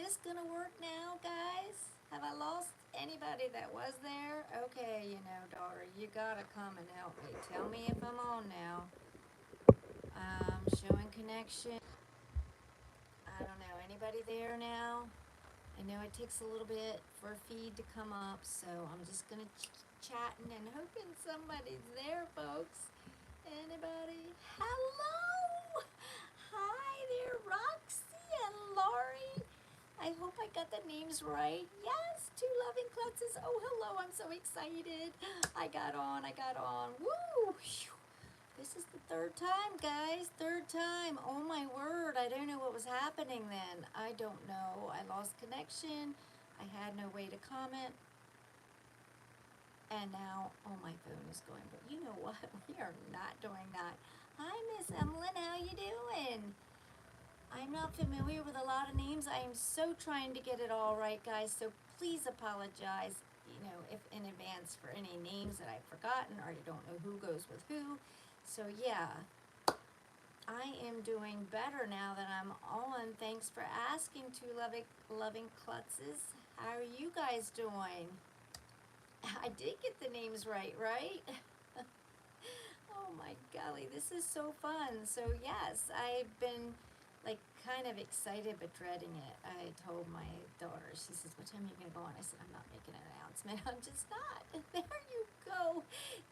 this gonna work now, guys? Have I lost anybody that was there? Okay, daughter, you gotta come and help me. Tell me if I'm on now. Showing connection. I don't know. Anybody there now? I know it takes a little bit for a feed to come up, so I'm just gonna chatting and hoping somebody's there, folks. Anybody? Hello! Hi there, Roxy and Laurie. I hope I got the names right. Yes, two loving klutzes. Oh, hello, I'm so excited. I got on. Woo! This is the third time, guys. Third time. Oh my word. I don't know what was happening then. I don't know. I lost connection. I had no way to comment. And now, oh, my phone is going. But you know what? We are not doing that. Hi, Miss Emlyn. How you doing? I'm not familiar with a lot of names. I am so trying to get it all right, guys. So please apologize, if in advance for any names that I've forgotten or you don't know who goes with who. So yeah, I am doing better now that I'm on. Thanks for asking, two loving klutzes. How are you guys doing? I did get the names right, right? Oh my golly, this is so fun. So yes, I've been kind of excited but dreading it. I told my daughter, she says, what time are you going to go on? I said, I'm not making an announcement. I'm just not. There you go.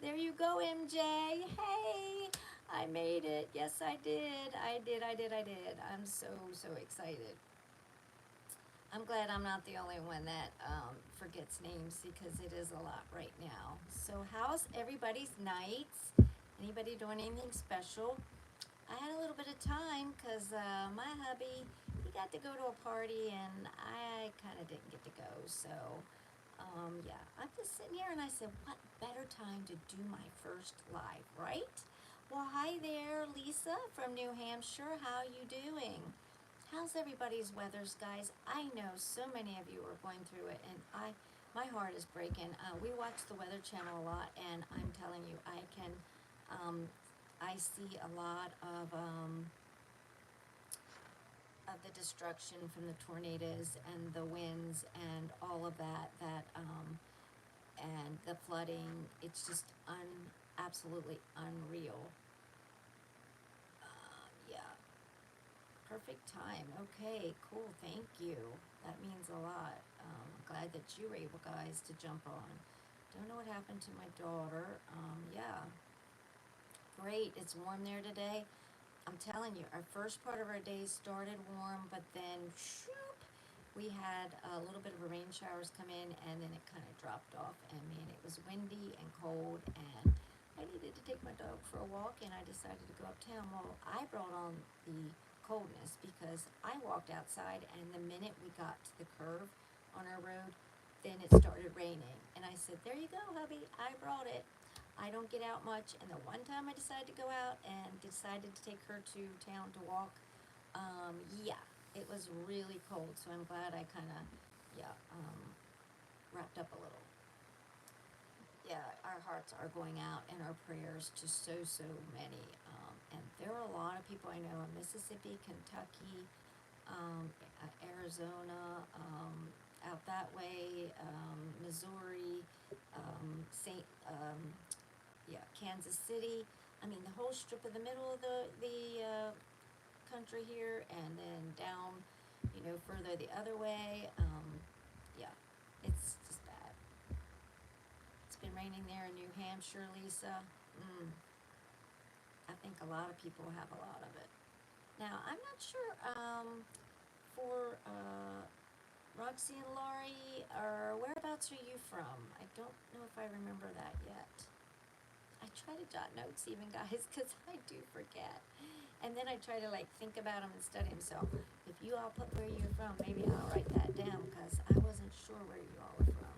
There you go, MJ. Hey, I made it. Yes, I did. I did. I'm so excited. I'm glad I'm not the only one that forgets names because it is a lot right now. So how's everybody's nights? Anybody doing anything special? I had a little bit of time because my hubby, he got to go to a party and I kind of didn't get to go. So, yeah, I'm just sitting here and I said, what better time to do my first live, right? Well, hi there, Lisa from New Hampshire. How you doing? How's everybody's weathers, guys? I know so many of you are going through it, and my heart is breaking. We watch the Weather Channel a lot, and I'm telling you, I see a lot of the destruction from the tornadoes and the winds and all of that, and the flooding. It's just absolutely unreal. Yeah. Perfect time. Okay, cool. Thank you. That means a lot. Glad that you were able, guys, to jump on. Don't know what happened to my daughter. Yeah. Great. It's warm there today. I'm telling you, our first part of our day started warm, but then shoop, we had a little bit of a rain showers come in, and then it kind of dropped off. And man, it was windy and cold, and I needed to take my dog for a walk, and I decided to go uptown. Well, I brought on the coldness because I walked outside, and the minute we got to the curve on our road, then it started raining. And I said, there you go, hubby, I brought it. I don't get out much, and the one time I decided to go out and decided to take her to town to walk, yeah, it was really cold, so I'm glad I kind of, wrapped up a little. Yeah, our hearts are going out and our prayers to so many. And there are a lot of people I know in Mississippi, Kentucky, Arizona, out that way, Missouri, St. Kansas City. I mean, the whole strip of the middle of the country here, and then down, further the other way. Yeah, it's just bad. It's been raining there in New Hampshire, Lisa. I think a lot of people have a lot of it. Now, I'm not sure for Roxy and Laurie, or whereabouts are you from? I don't know if I remember that yet. I try to jot notes even, guys, because I do forget. And then I try to think about them and study them. So if you all put where you're from, maybe I'll write that down because I wasn't sure where you all are from.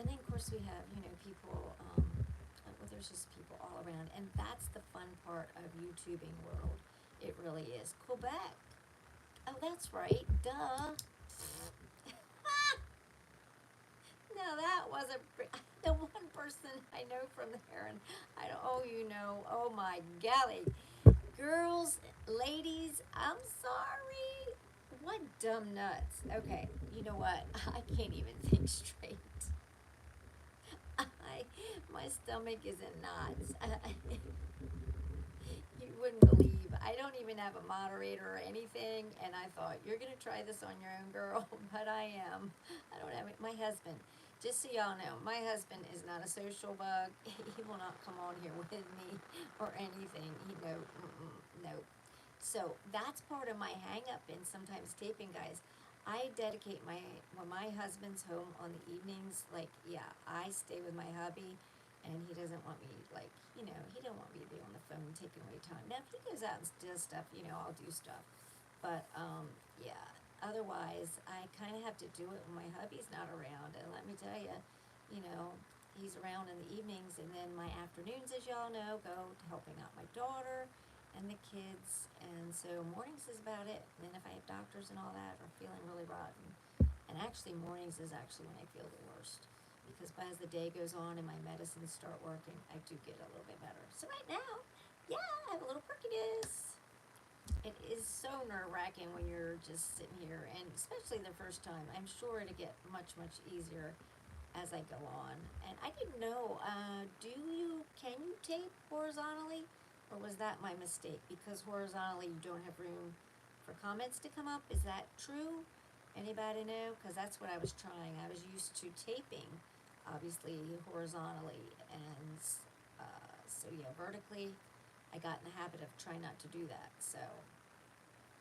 And then of course we have, people, well, there's just people all around. And that's the fun part of YouTubing world. It really is. Quebec. Oh, that's right. Duh. Now that wasn't the one person I know from there, and oh my golly. Girls, ladies, I'm sorry. What Dumb nuts. Okay, you know what? I can't even think straight. I, my stomach is in knots. You wouldn't believe. I don't even have a moderator or anything, and I thought, you're going to try this on your own, girl, but I am. I don't have it. My husband, just so y'all know, my husband is not a social bug. He will not come on here with me or anything. No. So that's part of my hang up in sometimes taping, guys. I dedicate when my husband's home on the evenings, like, yeah, I stay with my hubby, and he doesn't want me, like, he don't want me to be on the phone taking away time. Now, if he goes out and does stuff, I'll do stuff. But, yeah, otherwise, I kind of have to do it when my hubby's not around. And let me tell you, he's around in the evenings, and then my afternoons, as y'all know, go to helping out my daughter and the kids, and so mornings is about it. And then if I have doctors and all that, or feeling really rotten, and actually mornings is actually when I feel the worst, because as the day goes on and my medicines start working, I do get a little bit better. So right now, yeah, I have a little perkiness. It is so nerve-wracking when you're just sitting here, and especially the first time. I'm sure it'll get much, much easier as I go on. And I didn't know, can you tape horizontally? Or was that my mistake? Because horizontally you don't have room for comments to come up. Is that true? Anybody know? Because that's what I was trying. I was used to taping, obviously, horizontally. And so, yeah, vertically, I got in the habit of trying not to do that. So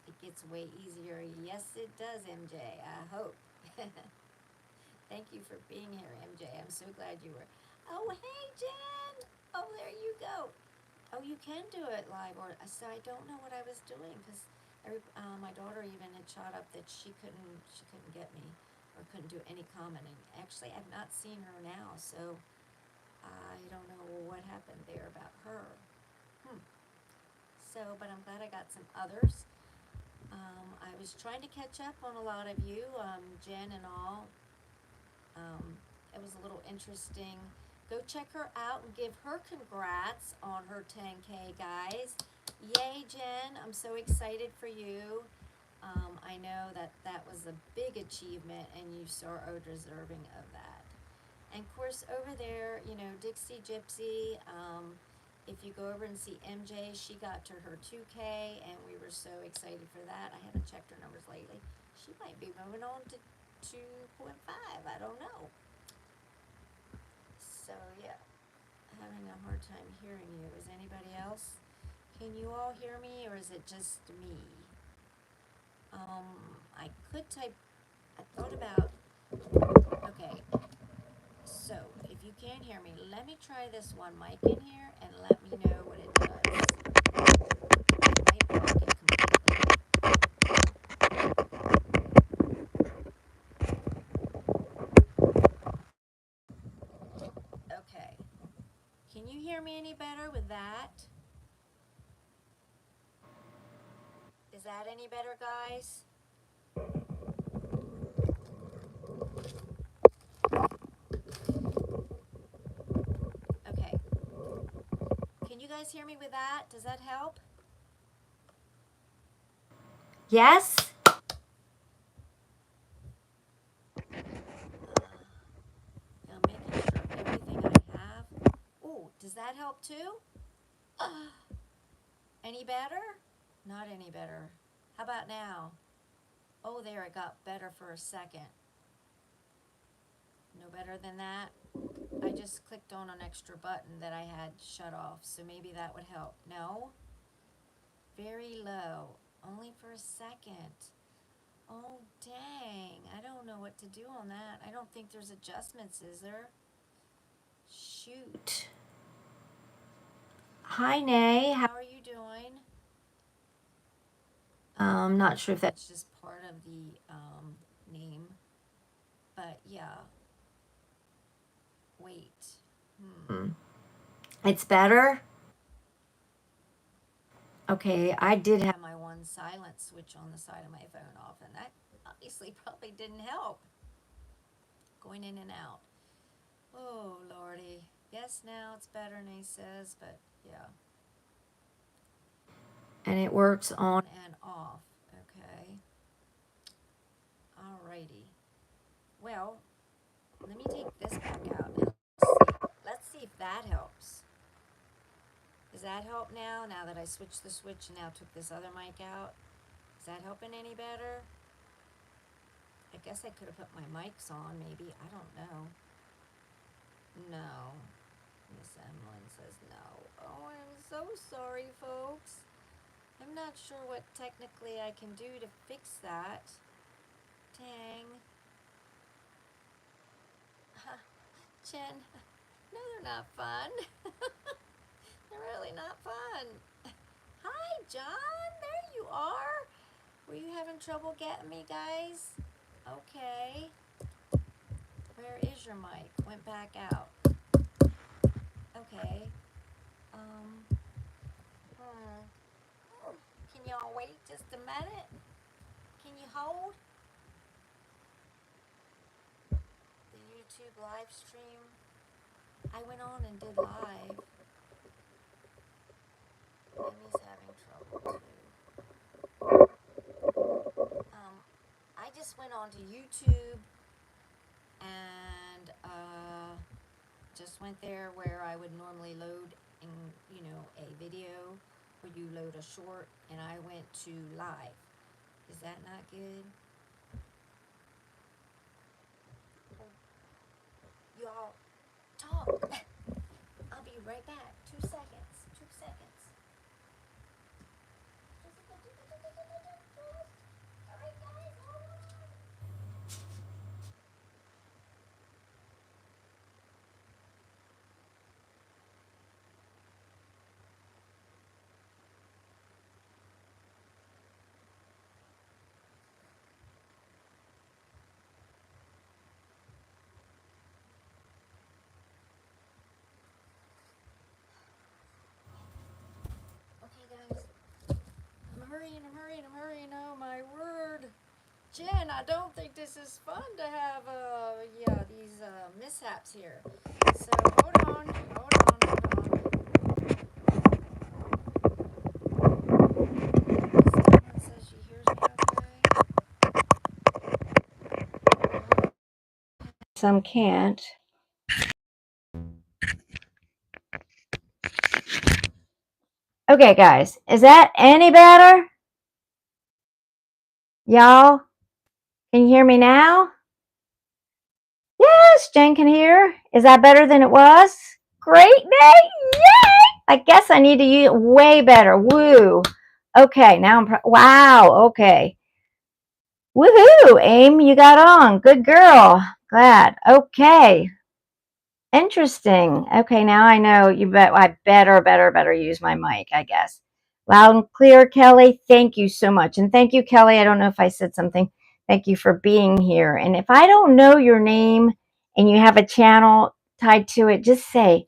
it gets way easier. Yes, it does, MJ. I hope. Thank you for being here, MJ. I'm so glad you were. Oh, hey, Jen. Oh, there you go. Oh, you can do it live, or so I don't know what I was doing, because my daughter even had shot up that she couldn't get me, or couldn't do any commenting. Actually, I've not seen her now, so I don't know what happened there about her. So, but I'm glad I got some others. I was trying to catch up on a lot of you, Jen and all. It was a little interesting. Go check her out and give her congrats on her 10K, guys. Yay, Jen. I'm so excited for you. I know that was a big achievement, and you are deserving of that. And of course, over there, Dixie Gypsy, if you go over and see MJ, she got to her 2K, and we were so excited for that. I haven't checked her numbers lately. She might be moving on to 2.5. I don't know. So, yeah, having a hard time hearing you. Is anybody else? Can you all hear me, or is it just me? I could type. I thought about. Okay. So, if you can't hear me, let me try this one mic in here and let me know what it does. It might block it completely. Okay. Can you hear me any better with that? Is that any better, guys? Okay. Can you guys hear me with that? Does that help? Yes? I'm making sure everything I have. Oh, does that help too? Any better? Not any better. How about now? Oh, there, it got better for a second. No better than that? I just clicked on an extra button that I had shut off, so maybe that would help. No? Very low. Only for a second. Oh, dang. I don't know what to do on that. I don't think there's adjustments, is there? Shoot. Hi, Nay. How are you doing? Not sure if that's just part of the name, but yeah. Wait. It's better? Okay, I did have my one silent switch on the side of my phone off, and that obviously probably didn't help. Going in and out. Oh, Lordy. Yes, now it's better, Nay says, but yeah. And it works on and off. Okay. that help now? Now that I switched the switch and now took this other mic out? Is that helping any better? I guess I could have put my mics on, maybe. I don't know. No. Miss Emlyn says no. Oh, I'm so sorry, folks. I'm not sure what technically I can do to fix that. Dang. Jen, no, they're not fun. They're really not fun. Hi, John. There you are. Were you having trouble getting me, guys? Okay. Where is your mic? Went back out. Okay. Can y'all wait just a minute? Can you hold the YouTube live stream? I went on and did live. Emmy's having trouble too. I just went on to YouTube and just went there where I would normally load in, a video where you load a short, and I went to live. Is that not good? Y'all talk. I'll be right back. 2 seconds. 2 seconds. Alright, guys, hold on. Okay, guys. I'm hurrying. Oh, my word. Jen, I don't think this is fun to have, these mishaps here. So, hold on. Someone says she hears me okay. Some can't. Okay, guys, is that any better? Y'all, can you hear me now? Yes, Jen can hear. Is that better than it was? Great day! Yay! I guess I need to use it way better. Woo! Okay, now wow. Okay. Woohoo! Aim, you got on. Good girl. Glad. Okay. Interesting. Okay, now I know I better use my mic, I guess. Loud and clear, Kelly. Thank you so much. And thank you, Kelly. I don't know if I said something. Thank you for being here. And if I don't know your name and you have a channel tied to it, just say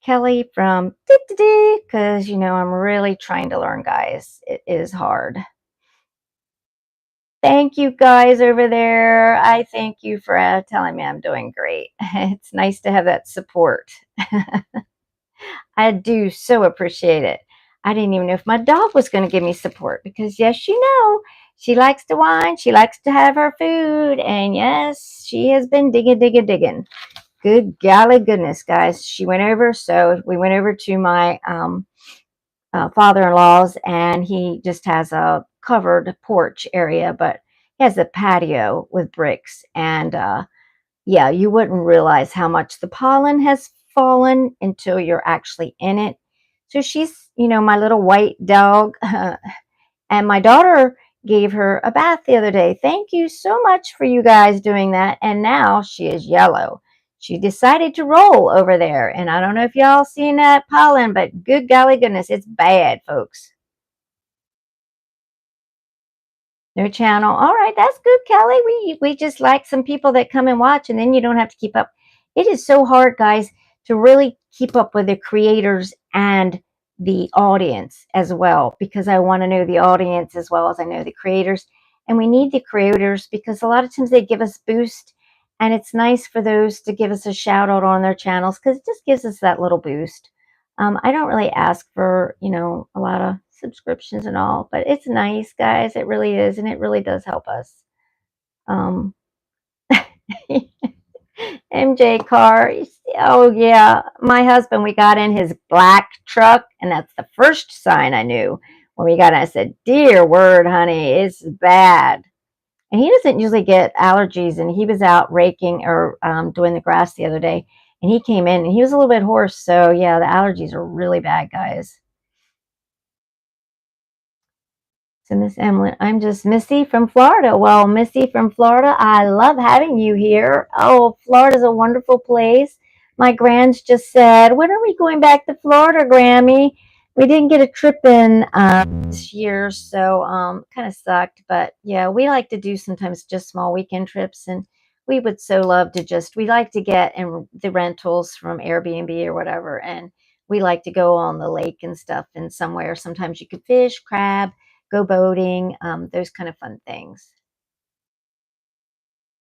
Kelly from because I'm really trying to learn, guys. It is hard. Thank you guys over there. I thank you for telling me I'm doing great. It's nice to have that support. I do so appreciate it. I didn't even know if my dog was going to give me support because, yes, she likes to whine. She likes to have her food. And, yes, she has been digging. Good golly goodness, guys. She went over. So we went over to my father-in-law's, and he just has a covered porch area, but he has a patio with bricks. And yeah, you wouldn't realize how much the pollen has fallen until you're actually in it. So she's, my little white dog. And my daughter gave her a bath the other day. Thank you so much for you guys doing that. And now she is yellow. She decided to roll over there. And I don't know if y'all seen that pollen, but good golly goodness, it's bad, folks. No channel. All right, that's good, Kelly. We just like some people that come and watch, and then you don't have to keep up. It is so hard, guys, to really keep up with the creators and the audience as well, because I want to know the audience as well as I know the creators. And we need the creators because a lot of times they give us boost, and it's nice for those to give us a shout out on their channels because it just gives us that little boost. I don't really ask for, a lot of subscriptions and all, but it's nice, guys. It really is, and it really does help us. Um, MJ car. Oh yeah, my husband. We got in his black truck, and that's the first sign I knew when we got in. I said, "Dear word, honey, it's bad." And he doesn't usually get allergies. And he was out raking or doing the grass the other day, and he came in and he was a little bit hoarse. So yeah, the allergies are really bad, guys. So, Miss Emily, I'm just Missy from Florida. Well, Missy from Florida, I love having you here. Oh, Florida's a wonderful place. My grands just said, when are we going back to Florida, Grammy? We didn't get a trip in this year, so kind of sucked. But yeah, we like to do sometimes just small weekend trips, and we would so love to we like to get in the rentals from Airbnb or whatever, and we like to go on the lake and stuff and somewhere. Sometimes you could fish, crab, go boating, those kind of fun things.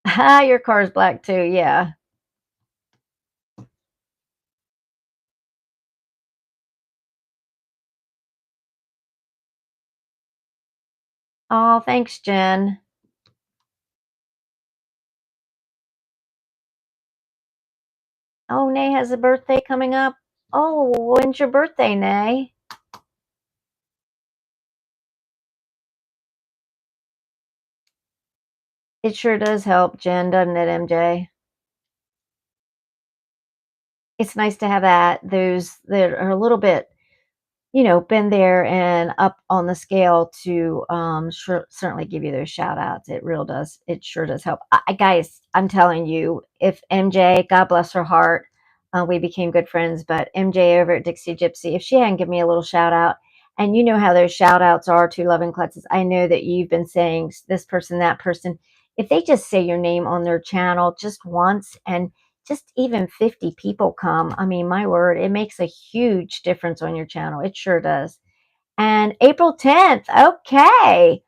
Ah, your car's black too, yeah. Oh, thanks, Jen. Oh, Nay has a birthday coming up. Oh, when's your birthday, Nay? It sure does help, Jen, doesn't it, MJ? It's nice to have those that are a little bit, been there and up on the scale to certainly give you those shout outs. It sure does help. Guys, I'm telling you, if MJ, God bless her heart, we became good friends, but MJ over at Dixie Gypsy, if she hadn't given me a little shout out, and you know how those shout outs are to Loving Klutzes, I know that you've been saying this person, that person. If they just say your name on their channel just once and just even 50 people come, I mean, my word, it makes a huge difference on your channel. It sure does. And April 10th, okay.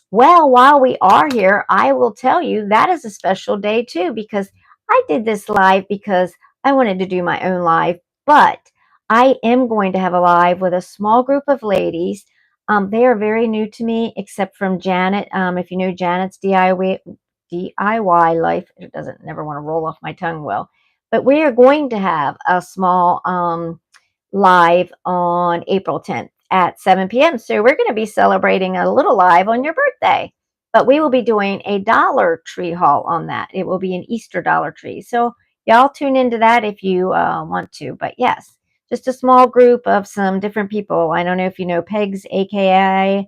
Well, while we are here, I will tell you that is a special day too, because I did this live because I wanted to do my own live, but I am going to have a live with a small group of ladies. They are very new to me, except from Janet. If you know Janet's DIY life, it doesn't never want to roll off my tongue well, but we are going to have a small live on April 10th at 7 p.m. So we're going to be celebrating a little live on your birthday. But we will be doing a Dollar Tree haul on that. It will be an Easter Dollar Tree. So y'all tune into that if you want to. But yes, just a small group of some different people. I don't know if you know Pegs, aka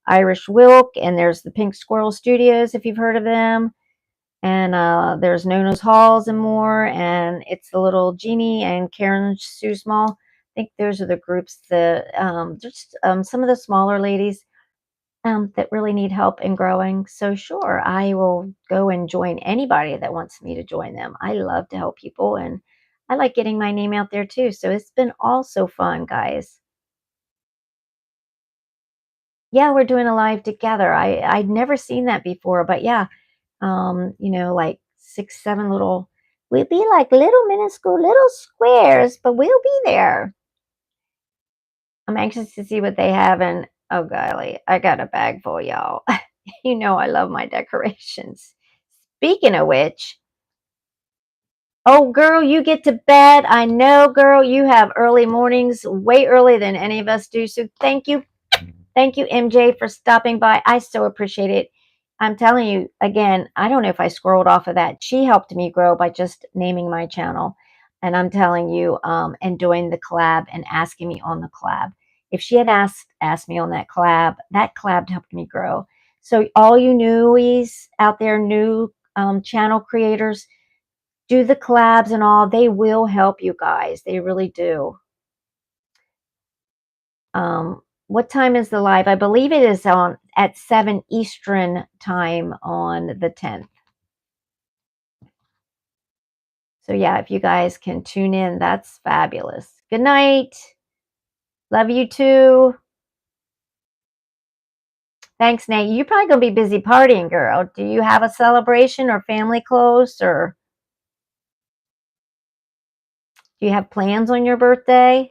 Irish Wilk, and there's the Pink Squirrel Studios, if you've heard of them. And there's Nona's Halls and more, and it's the little Jeannie and Karen Sue Small. I think those are the groups that just some of the smaller ladies that really need help in growing. So sure, I will go and join anybody that wants me to join them. I love to help people, and I like getting my name out there too. So it's been all so fun, guys. Yeah, we're doing a live together. I'd never seen that before, but yeah, like 6, 7 little, we'd be like little minuscule little squares, but we'll be there. I'm anxious to see what they have. And oh, golly, I got a bag full, y'all. You know, I love my decorations. Speaking of which, oh, girl, you get to bed. I know, girl, you have early mornings, way earlier than any of us do. So thank you. Thank you, MJ, for stopping by. I so appreciate it. I'm telling you, again, I don't know if I scrolled off of that. She helped me grow by just naming my channel. And I'm telling you, and doing the collab and asking me on the collab. If she had asked me on that collab helped me grow. So all you newies out there, new channel creators, do the collabs and all. They will help you guys. They really do. What time is the live? I believe it is on at 7 Eastern time on the 10th. So yeah, if you guys can tune in, that's fabulous. Good night. Love you too. Thanks, Nate. You're probably gonna be busy partying, girl. Do you have a celebration or family close, or do you have plans on your birthday?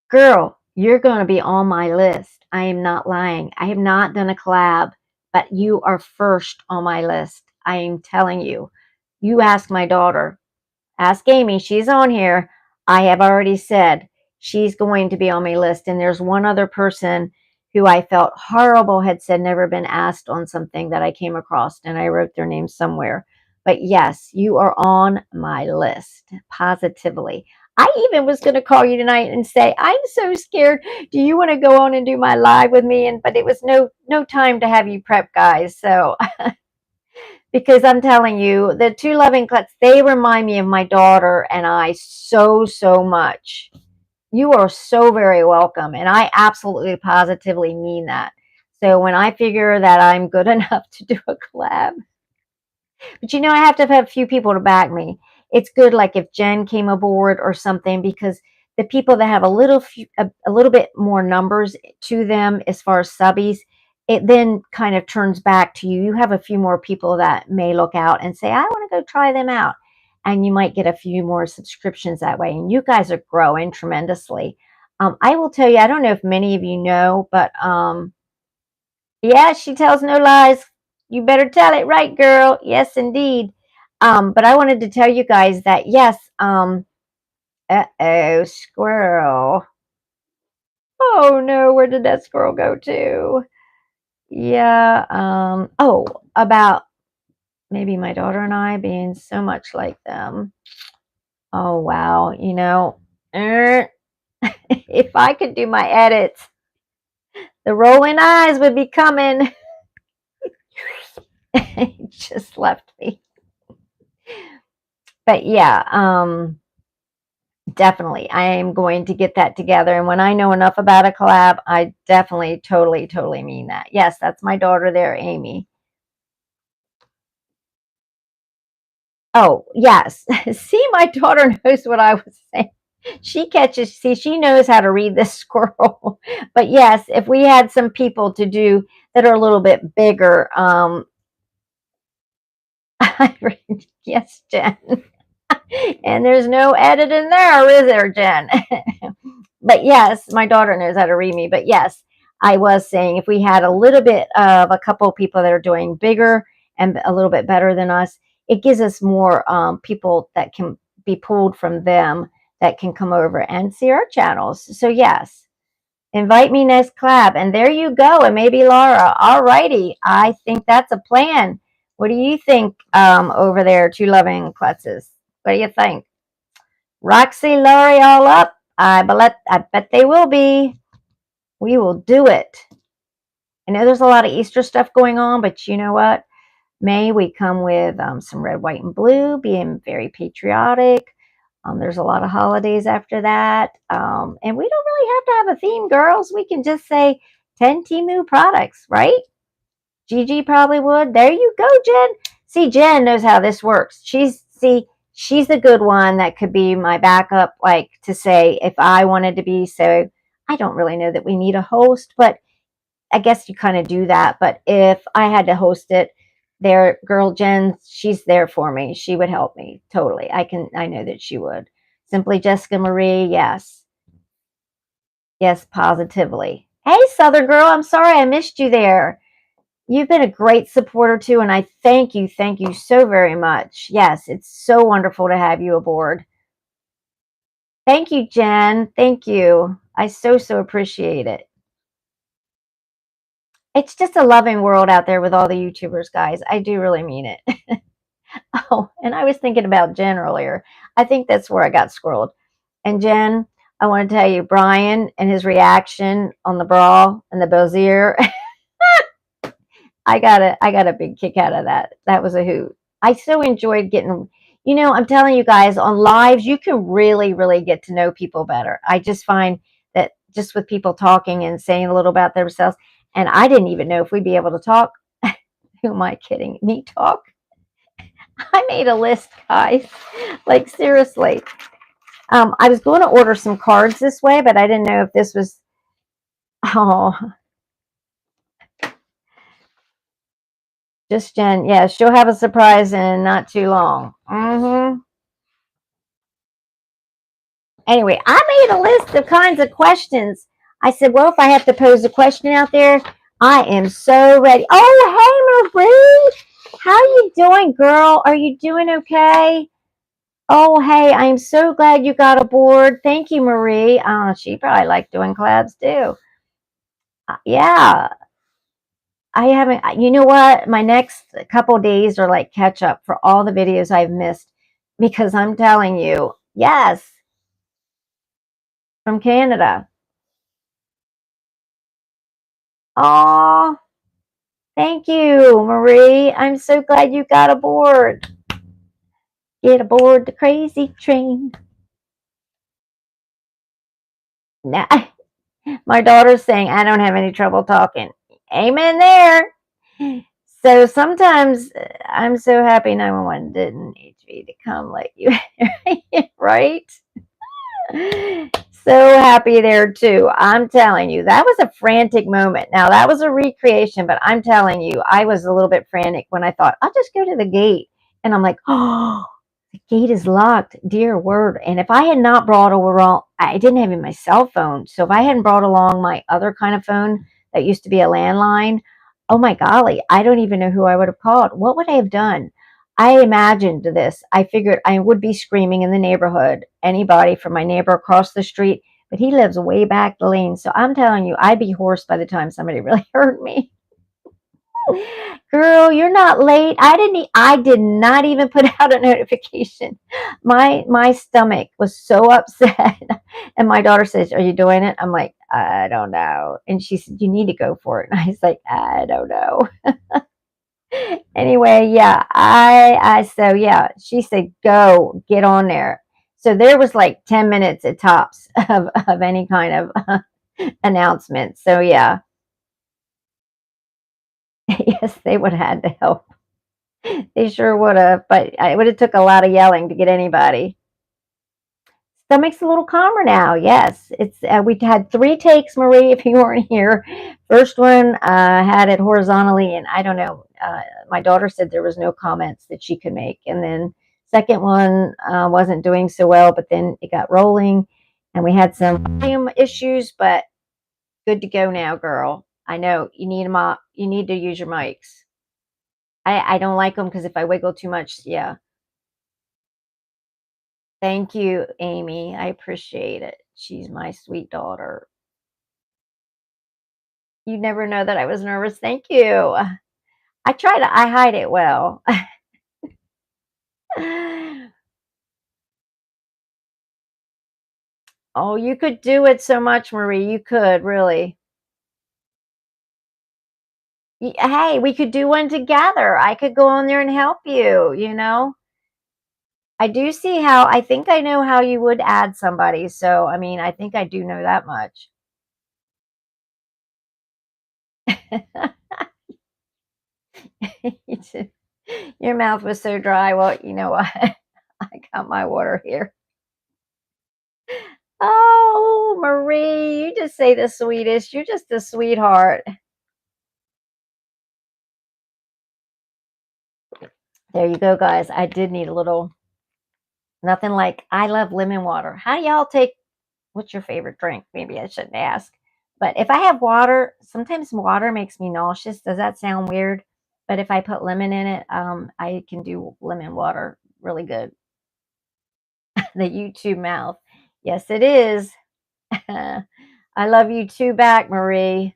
Girl, you're going to be on my list. I am not lying. I have not done a collab, but you are first on my list. I am telling you. You ask my daughter. Ask Amy. She's on here. I have already said she's going to be on my list. And there's one other person who I felt horrible had said never been asked on something that I came across, and I wrote their name somewhere. But yes, you are on my list positively. I even was going to call you tonight and say, I'm so scared. Do you want to go on and do my live with me? And but it was no time to have you prep, guys. So because I'm telling you, the two loving cuts, they remind me of my daughter and I so much. You are so very welcome. And I absolutely positively mean that. So when I figure that I'm good enough to do a collab, but I have to have a few people to back me. It's good, like if Jen came aboard or something, because the people that have a little bit more numbers to them as far as subbies, it then kind of turns back to you. You have a few more people that may look out and say, I want to go try them out. And you might get a few more subscriptions that way. And you guys are growing tremendously. I will tell you, I don't know if many of you know, but yeah, she tells no lies. You better tell it right, girl. Yes, indeed. But I wanted to tell you guys that yes, uh-oh, squirrel. Oh no, where did that squirrel go to? Yeah, oh, about maybe my daughter and I being so much like them. Oh wow, er, if I could do my edits, the rolling eyes would be coming. It just left me. But yeah, definitely. I am going to get that together. And when I know enough about a collab, I definitely, totally mean that. Yes, that's my daughter there, Amy. Oh, yes. See, my daughter knows what I was saying. She knows how to read this squirrel. But yes, if we had some people to do that are a little bit bigger, yes, Jen. And there's no editing there, is there, Jen? But yes, my daughter knows how to read me. But yes, I was saying if we had a little bit of a couple of people that are doing bigger and a little bit better than us, it gives us more people that can be pulled from them that can come over and see our channels. So yes, invite me next collab. And there you go. And maybe Laura. All righty. I think that's a plan. What do you think over there, Two Loving Klutzes? What do you think? Roxy, Laurie, all up? I bet they will be. We will do it. I know there's a lot of Easter stuff going on, but you know what? May we come with some red, white, and blue, being very patriotic. There's a lot of holidays after that. And we don't really have to have a theme, girls. We can just say 10 Timu products, right? Gigi probably would. There you go, Jen. See, Jen knows how this works. She's the good one that could be my backup, like to say if I wanted to be. So I don't really know that we need a host, but I guess you kind of do that. But if I had to host it, there, girl Jen, she's there for me. She would help me totally. I know that she would. Simply Jessica Marie, yes. Yes, positively. Hey, Southern girl, I'm sorry I missed you there. You've been a great supporter too, and I thank you so very much. Yes, it's so wonderful to have you aboard. Thank you, Jen. Thank you. I so appreciate it. It's just a loving world out there with all the YouTubers, guys. I do really mean it. Oh, and I was thinking about Jen earlier. I think that's where I got scrolled. And Jen, I want to tell you, Brian and his reaction on the bra and the Bozier. I got a big kick out of that. That was a hoot. I so enjoyed getting, I'm telling you guys, on lives you can really get to know people better. I just find that just with people talking and saying a little about themselves, and I didn't even know if we'd be able to talk. Who am I kidding? Me talk? I made a list, guys. Like seriously. I was going to order some cards this way, but I didn't know if this was. Oh, just Jen. Yeah, she'll have a surprise in not too long. Anyway, I made a list of kinds of questions I said, well, if I have to pose a question out there, I am so ready. Oh, hey, Marie. How you doing, girl? Are you doing okay? Oh, hey, I'm so glad you got aboard. Thank you, Marie. She probably liked doing collabs too. Yeah, I haven't. You know what? My next couple days are like catch up for all the videos I've missed because I'm telling you, yes, from Canada. Oh, thank you, Marie. I'm so glad you got aboard. Get aboard the crazy train. Now, my daughter's saying I don't have any trouble talking. Amen there. So sometimes I'm so happy 911 didn't need me to come let you, right? So happy there too. I'm telling you, that was a frantic moment. Now that was a recreation, but I'm telling you, I was a little bit frantic when I thought I'll just go to the gate, and I'm like, oh, the gate is locked. Dear word! And if I had not brought overall, I didn't have my cell phone. So if I hadn't brought along my other kind of phone that used to be a landline, oh my golly, I don't even know who I would have called. What would I have done? I imagined this. I figured I would be screaming in the neighborhood, anybody from my neighbor across the street, but he lives way back the lane. So I'm telling you, I'd be hoarse by the time somebody really hurt me. Girl, you're not late. I did not even put out a notification. My stomach was so upset. And my daughter says, "Are you doing it?" I'm like, "I don't know." And she said, "You need to go for it." And I was like, "I don't know." Anyway, yeah, I so yeah, she said go get on there. So there was like 10 minutes at tops of any kind of announcement. So yeah, yes, they would have had to help. They sure would have, but it would have took a lot of yelling to get anybody. Stomach's a little calmer now. Yes, it's we had three takes, Marie. If you weren't here, first one had it horizontally, and I don't know. My daughter said there was no comments that she could make, and then second one wasn't doing so well, but then it got rolling, and we had some volume issues, but good to go now, girl. I know you need them up. You need to use your mics. I don't like them because if I wiggle too much, yeah. Thank you, Amy. I appreciate it. She's my sweet daughter. You never know that I was nervous. Thank you. I hide it well. Oh, you could do it so much, Marie. You could really. Hey, we could do one together. I could go on there and help you, you know? I do see how, I think I know how you would add somebody. So, I mean, I think I do know that much. Your mouth was so dry. Well, you know what? I got my water here. Oh, Marie, you just say the sweetest. You're just a sweetheart. There you go, guys. I did need a little, nothing like, I love lemon water. How do y'all take, what's your favorite drink? Maybe I shouldn't ask. But if I have water, sometimes water makes me nauseous. Does that sound weird? But if I put lemon in it, I can do lemon water really good. The YouTube mouth. Yes, it is. I love you too back, Marie.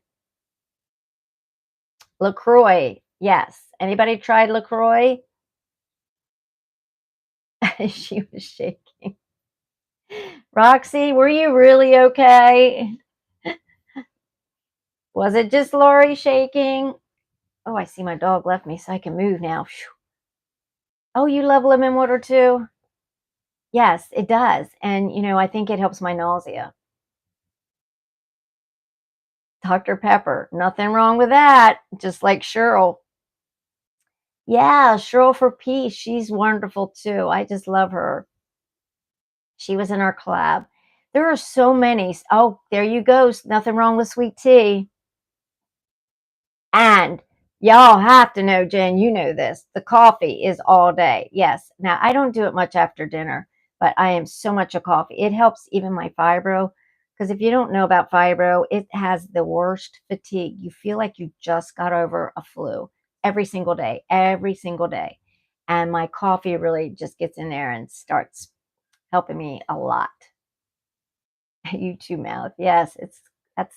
LaCroix. Yes. Anybody tried LaCroix? She was shaking. Roxy, were you really okay? Was it just Lori shaking? Oh, I see my dog left me so I can move now. Phew. Oh, you love lemon water too? Yes, it does. And, I think it helps my nausea. Dr. Pepper, nothing wrong with that. Just like Cheryl. Yeah, Cheryl for Peace. She's wonderful too. I just love her. She was in our collab. There are so many. Oh, there you go. Nothing wrong with sweet tea. And y'all have to know, Jen, you know this. The coffee is all day. Yes. Now, I don't do it much after dinner, but I am so much a coffee. It helps even my fibro. Because if you don't know about fibro, it has the worst fatigue. You feel like you just got over a flu every single day, every single day. And my coffee really just gets in there and starts helping me a lot. You too, mouth. Yes, that's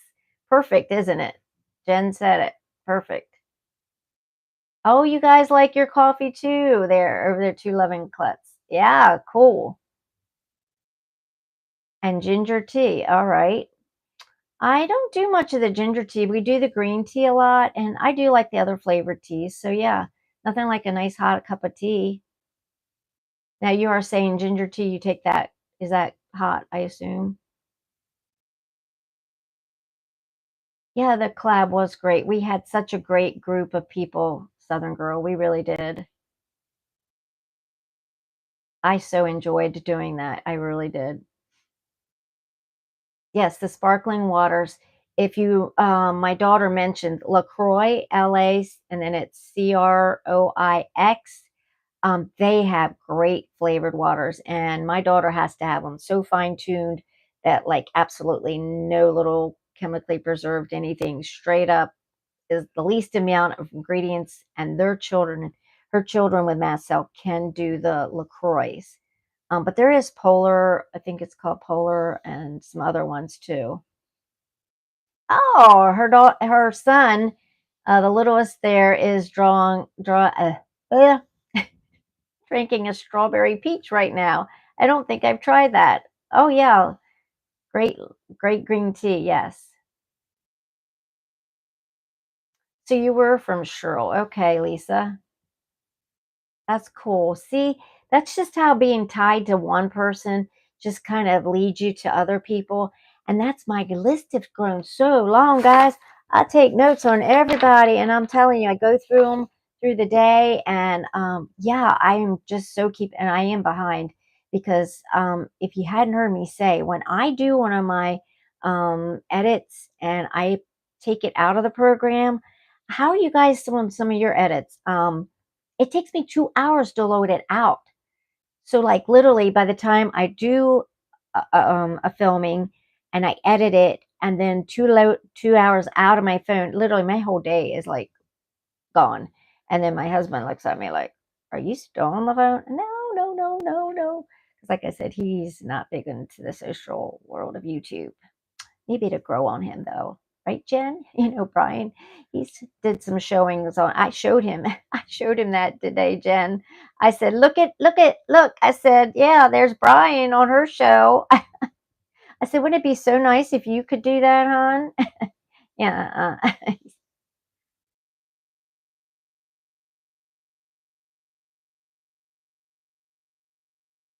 perfect, isn't it? Jen said it. Perfect. Oh, you guys like your coffee too. There, over there, two loving klutz. Yeah, cool. And ginger tea. All right. I don't do much of the ginger tea. We do the green tea a lot, and I do like the other flavored teas. So yeah, nothing like a nice hot cup of tea. Now you are saying ginger tea, you take that. Is that hot, I assume? Yeah, the collab was great. We had such a great group of people, Southern Girl. We really did. I so enjoyed doing that. I really did. Yes, the sparkling waters. If you, my daughter mentioned LaCroix, LA, and then it's Croix. They have great flavored waters, and my daughter has to have them so fine tuned that like absolutely no little chemically preserved anything. Straight up is the least amount of ingredients, and her children with mast cell can do the LaCroix. But there is Polar, I think it's called Polar, and some other ones too. Oh, her son, the littlest there is uh, drinking a strawberry peach right now. I don't think I've tried that. Oh yeah, great, great green tea. Yes. So you were from Sherrill. Okay, Lisa. That's cool. See, that's just how being tied to one person just kind of leads you to other people. And that's my list has grown so long, guys. I take notes on everybody, and I'm telling you, I go through them through the day. And yeah, I am just so and I am behind because if you hadn't heard me say, when I do one of my edits and I take it out of the program, how are you guys doing some of your edits? It takes me 2 hours to load it out. So, like, literally, by the time I do a filming and I edit it, and then 2 hours out of my phone, literally, my whole day is like gone. And then my husband looks at me like, "Are you still on the phone?" No, no, no, no, no. Because, like I said, he's not big into the social world of YouTube. Maybe to grow on him though. Right, Jen? You know, Brian, he's did some showings on I showed him I showed him that today, Jen. I said, look. I said, yeah, there's Brian on her show. I said, wouldn't it be so nice if you could do that, hon? Yeah.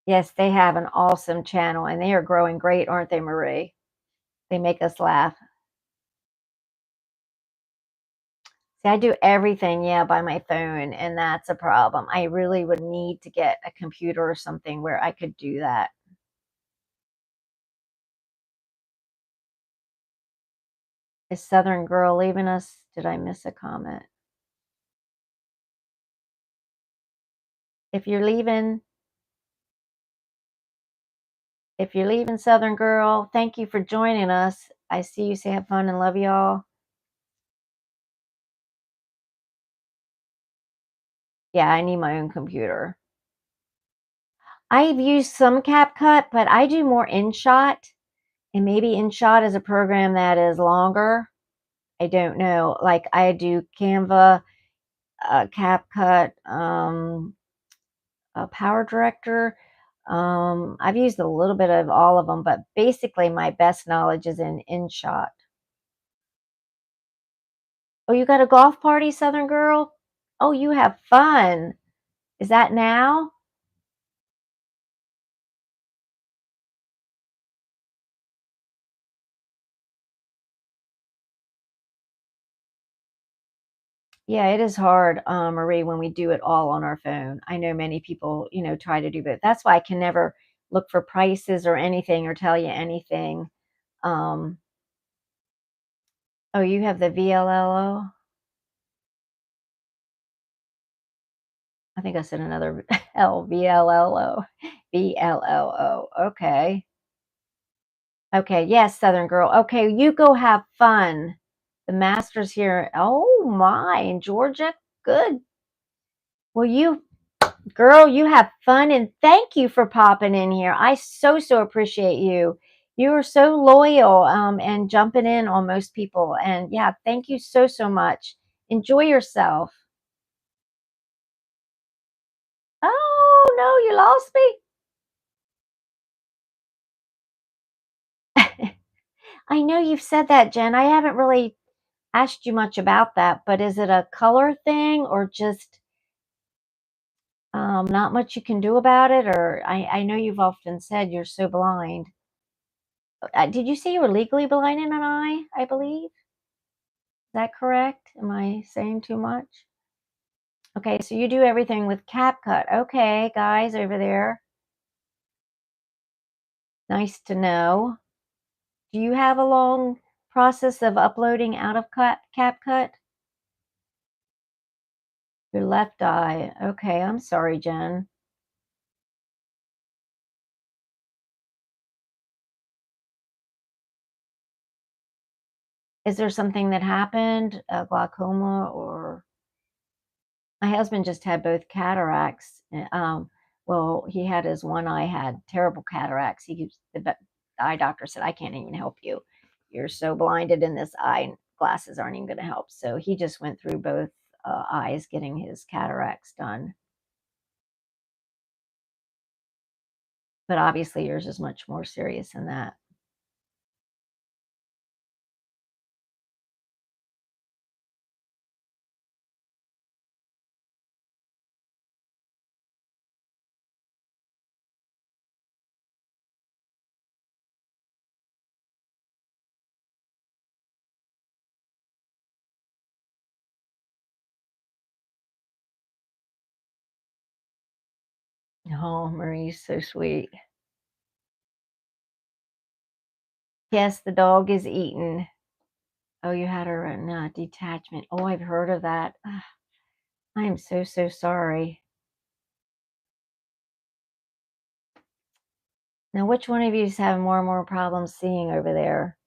Yes, they have an awesome channel and they are growing great, aren't they, Marie? They make us laugh. See, I do everything, yeah, by my phone, and that's a problem. I really would need to get a computer or something where I could do that. Is Southern Girl leaving us? Did I miss a comment? If you're leaving, if you're leaving Southern Girl, thank you for joining us. I see you say have fun and love y'all. Yeah, I need my own computer. I've used some CapCut, but I do more InShot, and maybe InShot is a program that is longer. I don't know. Like I do Canva, CapCut, a Power Director. I've used a little bit of all of them, but basically my best knowledge is in InShot. Oh, you got a golf party, Southern Girl? Oh, you have fun. Is that now? Yeah, it is hard, Marie, when we do it all on our phone. I know many people, try to do that. That's why I can never look for prices or anything or tell you anything. Um, oh, you have the VLLO? I think I said another L, VLLO. VLLO. Okay. Okay, yes, Southern girl. Okay, you go have fun. The Masters here. Oh my, in Georgia. Good. Well, you girl, you have fun and thank you for popping in here. I so appreciate you. You are so loyal and jumping in on most people. And yeah, thank you so much. Enjoy yourself. Oh no, you lost me. I know you've said that, Jen. I haven't really asked you much about that, but is it a color thing or just not much you can do about it? Or I know you've often said you're so blind. Did you say you were legally blind in an eye, I believe? Is that correct? Am I saying too much? Okay, so you do everything with CapCut. Okay, guys over there. Nice to know. Do you have a long process of uploading out of CapCut? Your left eye. Okay, I'm sorry, Jen. Is there something that happened, glaucoma, or my husband just had both cataracts. Well, he had his one eye had terrible cataracts. The eye doctor said, "I can't even help you. You're so blinded in this eye, glasses aren't even going to help." So he just went through both eyes getting his cataracts done. But obviously, yours is much more serious than that. Oh, Marie's so sweet. Yes, the dog is eaten. Oh, you had her in detachment. Oh, I've heard of that. Ugh, I am so sorry. Now, which one of you is having more and more problems seeing over there?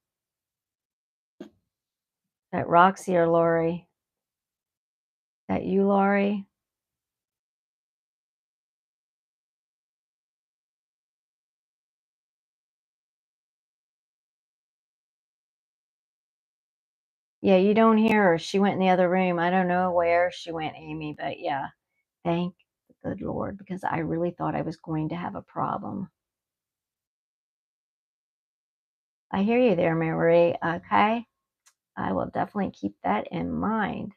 That Roxy or Lori? That you, Lori? Yeah, you don't hear her. She went in the other room. I don't know where she went, Amy, but yeah, thank the good Lord, because I really thought I was going to have a problem. I hear you there, Marie. Okay. I will definitely keep that in mind.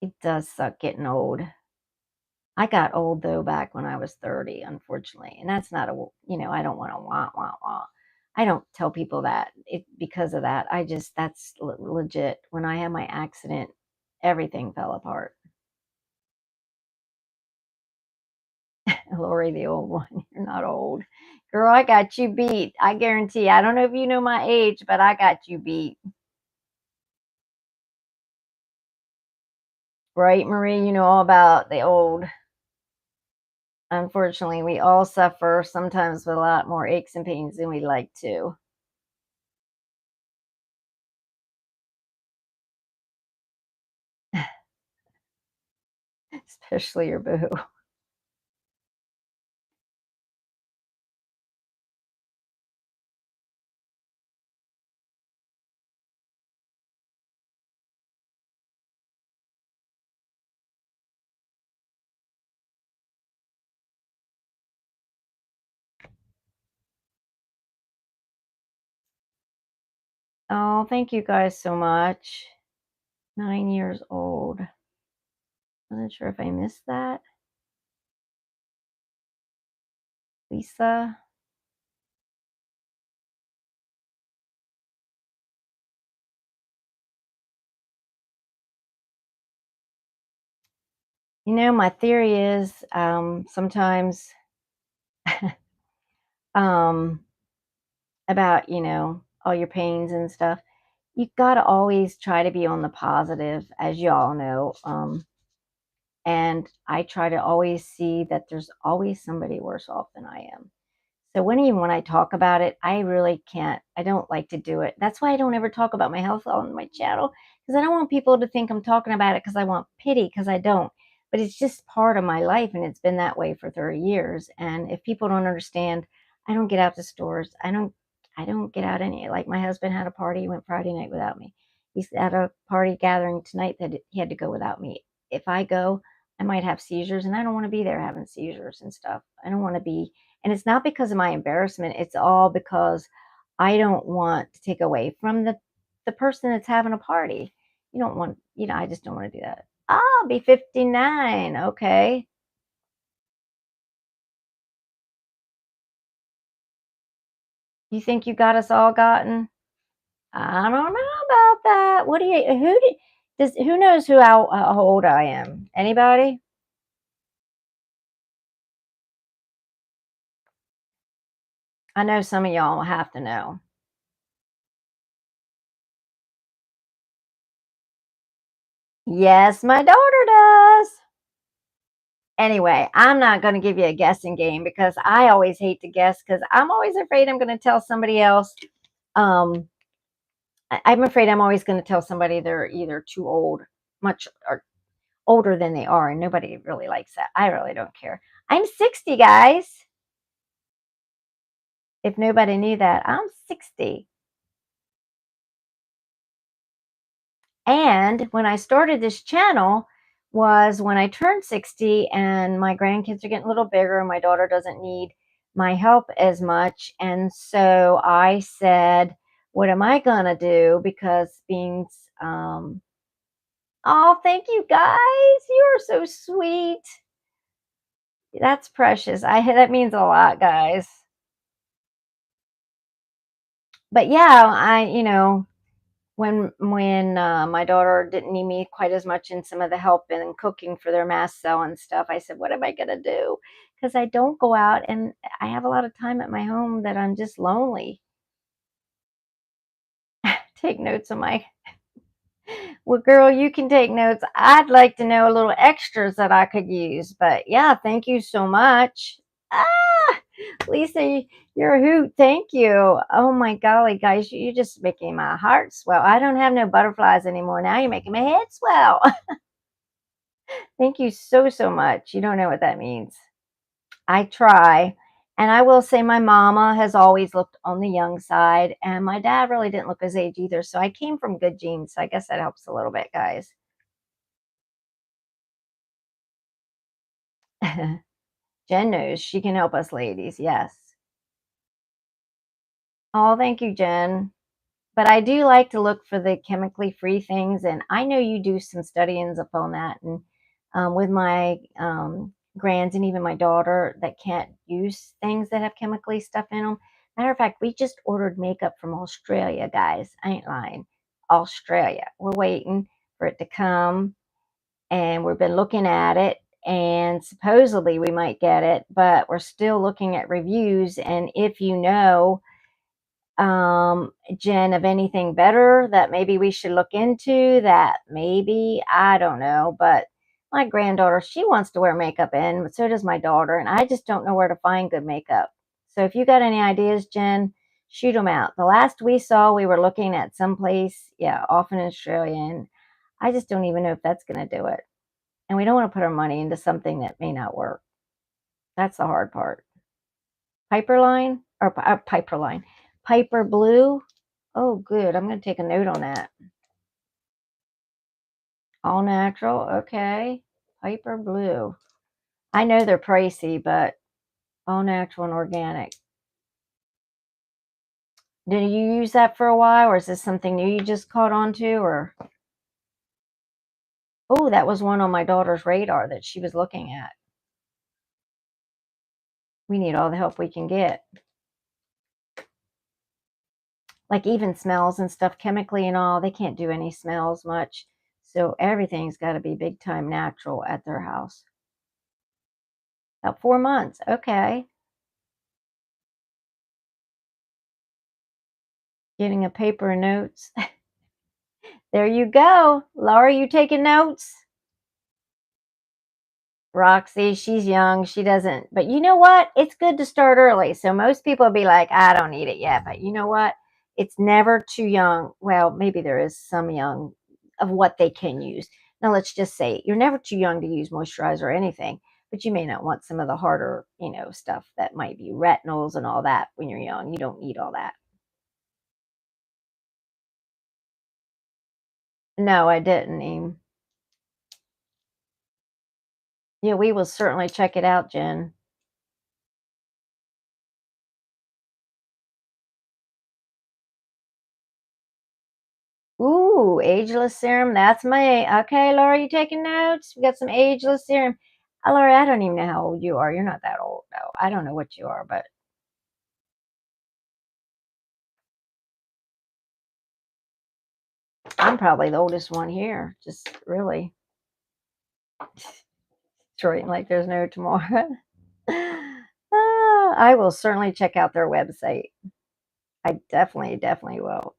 It does suck getting old. I got old though back when I was 30, unfortunately. And that's not I don't want to wah. I don't tell people that because of that. That's legit. When I had my accident, everything fell apart. Lori, the old one, you're not old. Girl, I got you beat. I guarantee. I don't know if you know my age, but I got you beat. Right, Marie? You know all about the old. Unfortunately, we all suffer sometimes with a lot more aches and pains than we like to, especially your boo. Oh, thank you guys so much. 9 years old. Wasn't sure if I missed that. Lisa. My theory is sometimes um, about, all your pains and stuff. You got to always try to be on the positive, as you all know. And I try to always see that there's always somebody worse off than I am. So when I talk about it, I really can't. I don't like to do it. That's why I don't ever talk about my health on my channel, because I don't want people to think I'm talking about it because I want pity, because I don't. But it's just part of my life, and it's been that way for 30 years. And if people don't understand, I don't get out to stores. I don't get out any. Like my husband had a party, he went Friday night without me. He's at a party gathering tonight that he had to go without me. If I go, I might have seizures, and I don't want to be there having seizures and stuff. I don't want to be, and it's not because of my embarrassment. It's all because I don't want to take away from the person that's having a party. You don't want, I just don't want to do that. I'll be 59. Okay. You think you got us all gotten? I don't know about that. What do you, who knows how old I am? Anybody? I know some of y'all have to know. Yes, my daughter does. Anyway, I'm not going to give you a guessing game because I always hate to guess because I'm always afraid I'm going to tell somebody else. Um, I'm afraid I'm always going to tell somebody they're either too old, much or older than they are, and nobody really likes that. I really don't care. I'm 60, guys. If nobody knew that, I'm 60. And when I started this channel was when I turned 60, and my grandkids are getting a little bigger and my daughter doesn't need my help as much. And so I said, what am I going to do? Because being, oh, thank you guys. You're so sweet. That's precious. That means a lot, guys. But yeah, when my daughter didn't need me quite as much in some of the help and cooking for their mass cell and stuff, I said, what am I going to do? Because I don't go out, and I have a lot of time at my home that I'm just lonely. Take notes on my, well, girl, you can take notes. I'd like to know a little extras that I could use. But yeah, thank you so much. Ah, Lisa, you're a hoot. Thank you. Oh my golly, guys, you're just making my heart swell. I don't have no butterflies anymore. Now you're making my head swell. Thank you so, so much. You don't know what that means. I try. And I will say my mama has always looked on the young side, and my dad really didn't look his age either. So I came from good genes. So I guess that helps a little bit, guys. Jen knows she can help us ladies. Yes. Oh, thank you, Jen. But I do like to look for the chemically free things, and I know you do some studyings up on that. And with my grands and even my daughter that can't use things that have chemically stuff in them. Matter of fact, we just ordered makeup from Australia, guys. I ain't lying. Australia. We're waiting for it to come, and we've been looking at it. And supposedly we might get it, but we're still looking at reviews. And if you know, Jen, of anything better that maybe we should look into, that maybe, I don't know, but my granddaughter, she wants to wear makeup, and so does my daughter, and I just don't know where to find good makeup. So if you got any ideas, Jen, shoot them out. The last we saw, we were looking at someplace, yeah, off in Australia, and I just don't even know if that's going to do it. And we don't want to put our money into something that may not work. That's the hard part. Piperline or Piperline, Piper Blue. Oh, good. I'm going to take a note on that. All natural. Okay. Piper Blue. I know they're pricey, but all natural and organic. Did you use that for a while, or is this something new you just caught on to? Or oh, that was one on my daughter's radar that she was looking at. We need all the help we can get. Like even smells and stuff, chemically and all, they can't do any smells much. So everything's got to be big time natural at their house. About 4 months. Okay. Getting a paper and notes. There you go. Laura, you taking notes? Roxy, she's young. She doesn't, but you know what? It's good to start early. So most people will be like, I don't need it yet. But you know what? It's never too young. Well, maybe there is some young of what they can use. Now, let's just say you're never too young to use moisturizer or anything, but you may not want some of the harder, stuff that might be retinols and all that when you're young. You don't need all that. No, I didn't. Yeah, we will certainly check it out, Jen. Ooh, ageless serum. That's my okay, Laura. You taking notes? We got some ageless serum. Laura, I don't even know how old you are. You're not that old, though. I don't know what you are, but I'm probably the oldest one here. Just really straight like there's no tomorrow. I will certainly check out their website. I definitely, definitely will.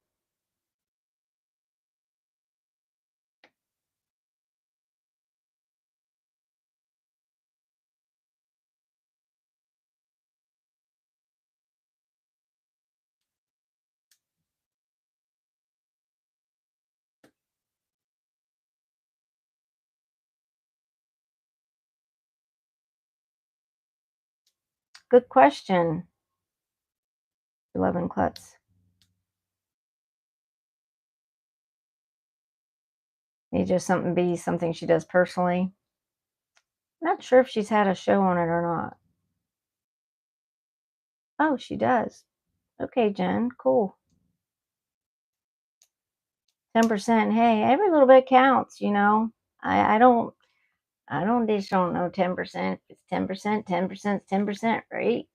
Good question. 11 Klutz. May just something she does personally. Not sure if she's had a show on it or not. Oh, she does. Okay, Jen. Cool. 10%. Hey, every little bit counts. I just don't know 10%. It's 10%, 10%, 10%, right?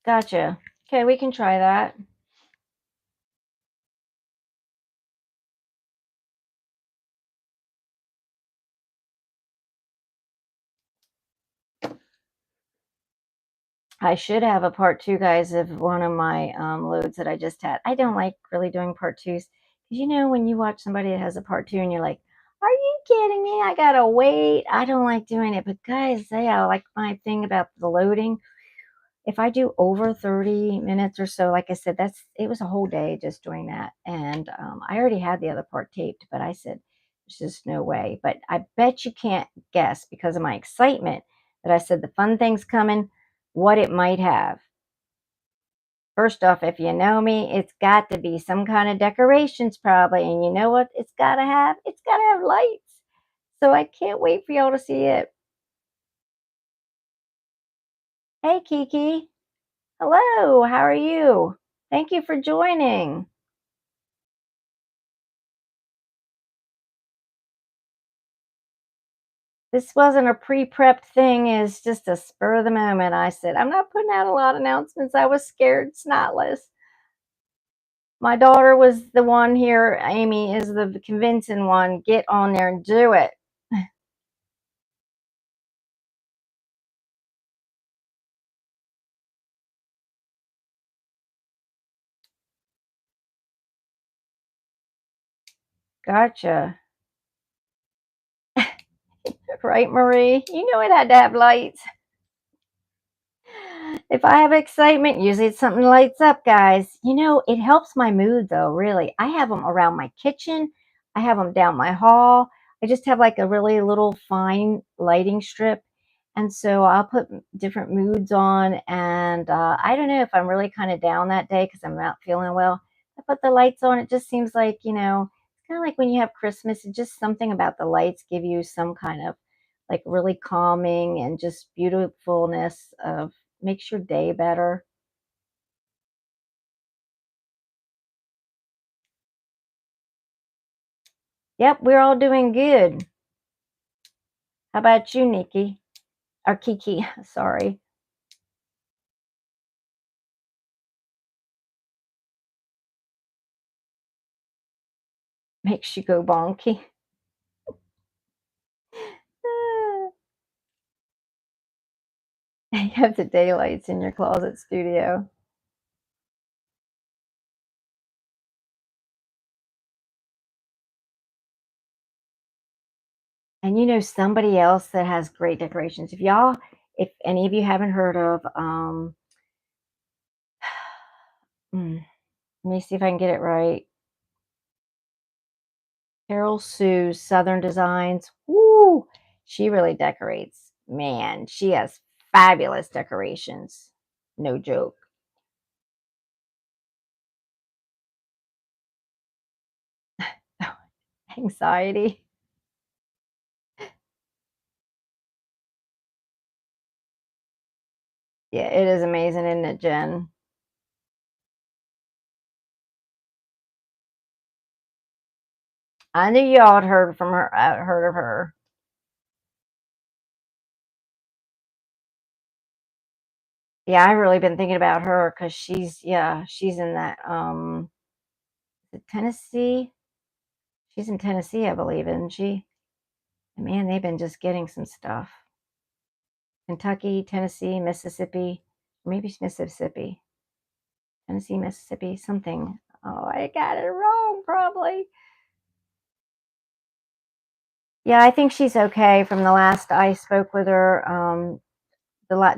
Gotcha. Okay, we can try that. I should have a part two, guys, of one of my loads that I just had. I don't like really doing part twos. Because when you watch somebody that has a part two and you're like, are you kidding me? I gotta wait. I don't like doing it. But guys, I like my thing about the loading. If I do over 30 minutes or so, like I said, it was a whole day just doing that. And I already had the other part taped, but I said, there's just no way. But I bet you can't guess because of my excitement that I said the fun thing's coming, what it might have. First off, if you know me, it's got to be some kind of decorations probably. And you know what it's got to have? It's got to have lights. So I can't wait for y'all to see it. Hey, Kiki. Hello. How are you? Thank you for joining. This wasn't a pre-prepped thing. It's just a spur of the moment. I said, I'm not putting out a lot of announcements. I was scared snotless. My daughter was the one here. Amy is the convincing one. Get on there and do it. Gotcha. Right, Marie? You know it had to have lights. If I have excitement, usually it's something lights up, guys. It helps my mood though, really. I have them around my kitchen. I have them down my hall. I just have like a really little fine lighting strip. And so I'll put different moods on. And I don't know if I'm really kind of down that day because I'm not feeling well. I put the lights on. It just seems like, it's kind of like when you have Christmas, it's just something about the lights give you some kind of like really calming and just beautifulness of makes your day better. Yep, we're all doing good. How about you, Nikki? Or Kiki, sorry. Makes you go bonky. You have the daylights in your closet studio. And you know somebody else that has great decorations. If any of you haven't heard of, let me see if I can get it right. Carol Sue's Southern Designs. Woo! She really decorates. Man, she has fabulous decorations. No joke. Anxiety. Yeah, it is amazing, isn't it, Jen? I knew y'all had heard from her. Heard of her. Yeah, I've really been thinking about her because she's in that Tennessee. She's in Tennessee, I believe, isn't she? And man, they've been just getting some stuff. Kentucky, Tennessee, Mississippi, maybe it's Mississippi, Tennessee, Mississippi, something. Oh, I got it wrong, probably. Yeah, I think she's okay. From the last I spoke with her,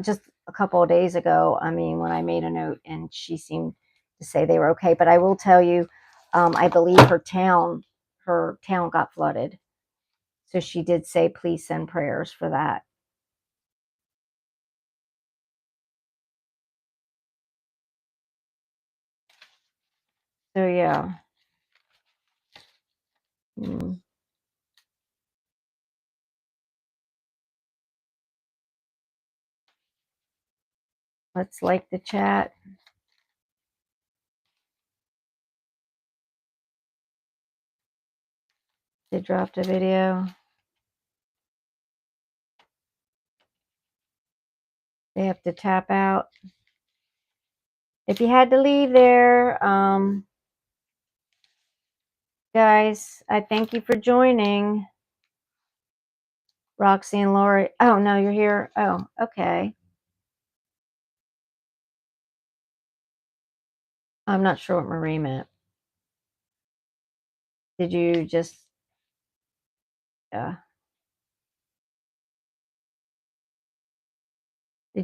just a couple of days ago. I mean, when I made a note, and she seemed to say they were okay. But I will tell you, I believe her town got flooded. So she did say, please send prayers for that. So yeah. Mm. Let's like the chat. They dropped a video. They have to tap out. If you had to leave there, guys, I thank you for joining. Roxy and Lori. Oh, no, you're here. Oh, okay. I'm not sure what Marie meant. Did you just, did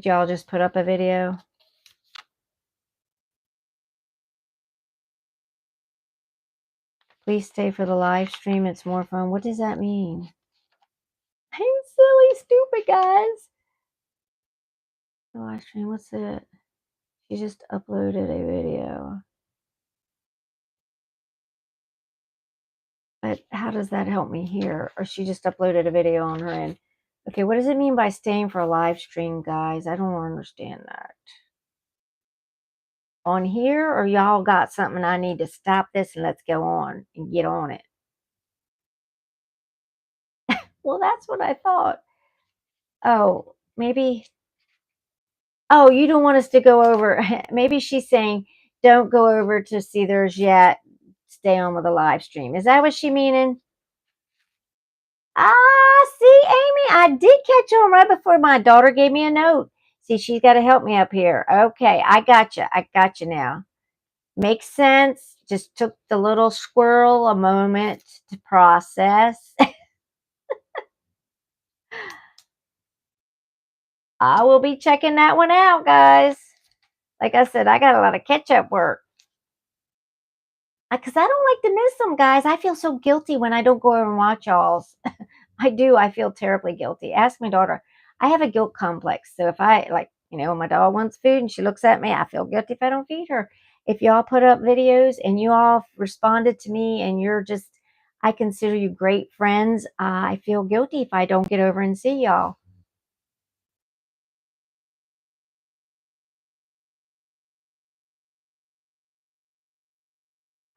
y'all just put up a video? Please stay for the live stream. It's more fun. What does that mean? I'm silly, stupid, guys. The live stream, what's it? She just uploaded a video. But how does that help me here? Or she just uploaded a video on her end. Okay, what does it mean by staying for a live stream, guys? I don't understand that. On here, or y'all got something I need to stop this and let's go on and get on it? Well, that's what I thought. Oh, maybe. Oh, you don't want us to go over. Maybe she's saying, don't go over to see theirs yet. Stay on with the live stream. Is that what she meaning? Ah, see, Amy, I did catch on right before my daughter gave me a note. See, she's got to help me up here. Okay, I got you. I got you now. Makes sense. Just took the little squirrel a moment to process. I will be checking that one out, guys. Like I said, I got a lot of catch up work. Because I don't like to miss them, guys. I feel so guilty when I don't go over and watch y'all's. I do. I feel terribly guilty. Ask my daughter. I have a guilt complex. So if I, like, my dog wants food and she looks at me, I feel guilty if I don't feed her. If y'all put up videos and you all responded to me and I consider you great friends, I feel guilty if I don't get over and see y'all.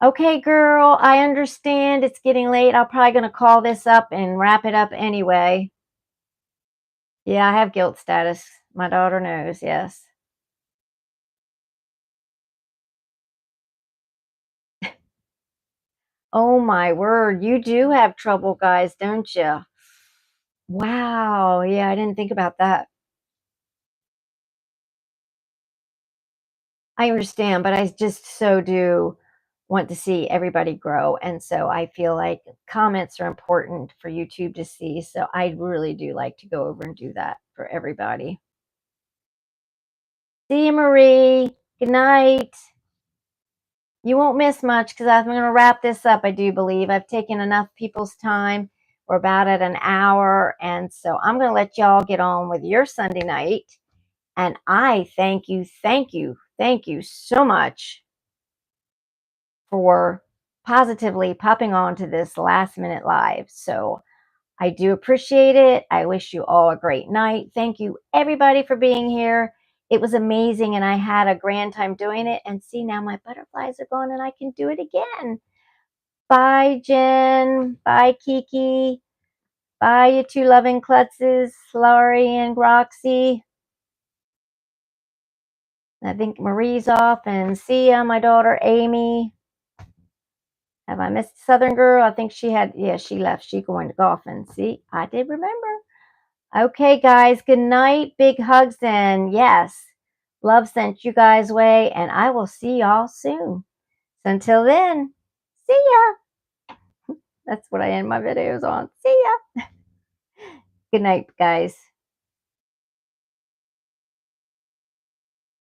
Okay, girl, I understand. It's getting late. I'm probably going to call this up and wrap it up anyway. Yeah, I have guilt status. My daughter knows, yes. Oh my word, you do have trouble, guys, don't you? Wow, yeah, I didn't think about that. I understand, but I just so do want to see everybody grow. And so I feel like comments are important for YouTube to see. So I really do like to go over and do that for everybody. See you, Marie. Good night. You won't miss much because I'm going to wrap this up, I do believe. I've taken enough people's time. We're about at an hour. And so I'm going to let y'all get on with your Sunday night. And I thank you so much for positively popping on to this last minute live. So I do appreciate it. I wish you all a great night. Thank you, everybody, for being here. It was amazing, and I had a grand time doing it. And see, now my butterflies are gone, and I can do it again. Bye, Jen. Bye, Kiki. Bye, you two loving klutzes, Laurie and Roxy. I think Marie's off, and see ya, my daughter Amy. Have I missed Southern Girl? I think she had, yeah, she left. She going to golfing. See, I did remember. Okay, guys, good night. Big hugs, and yes, love sent you guys way, and I will see y'all soon. So until then, see ya. That's what I end my videos on. See ya. Good night, guys.